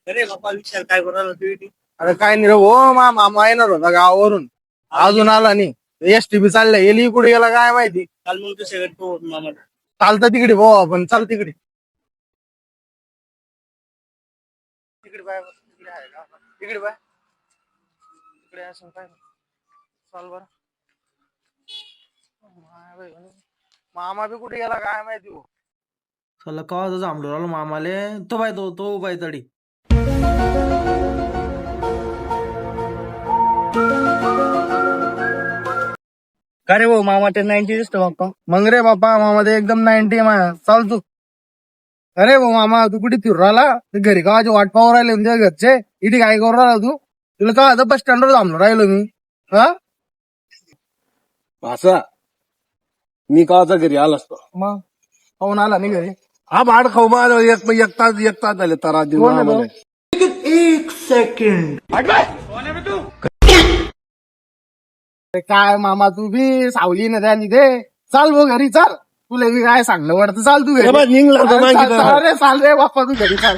अरे बाप्पा विचार काय करायला तू? अरे काय नाही रे हो, मामा येणार होता गावावरून, अजून आला नाही. एसटीबी चाललाय, येली कुठे गेला काय माहिती. काल मग तू तो मामा चालतं तिकडे भाऊ, आपण चाल तिकडे. तिकडे बाय, तिकडे आहे का? तिकडे बाय, तिकडे असं काय चाल बर. मामा बी कुठे गेला काय माहिती हो. चला का जांभळू राहिलो मामाले. तो बाय तो बाय तडी. का रे भाऊ मामा ते 90 दिसतो बाप्पा. मग रे बाप्पा, मामा ते एकदम 90 चाल तू. अरे भाऊ मामा, तू कुठे फिरू राहिला? ते घरी गावाची वाट पाहू राहिले तुझ्या घरचे. इथे काय करू राहिला तू? तुला काय आता बस स्टँडवर थांबलो राहिलो मी. हा असं मी कावाचा घरी आला असतो. मग पाहून आला नाही घरी. हा भाड खाऊ मला एक तास झाले तारा देऊन कोण आहे तो? आम्हाला. अरे काय मामा, तू बी सावली ना त्या तिथे. चाल भाऊ घरी चाल. तुला बी काय सांगलं वाटतं, चाल तू घरी. ए बा, निघला होता चाल, मागे चाल, तर. चाल रे बाप्पा, तू घरी चाल.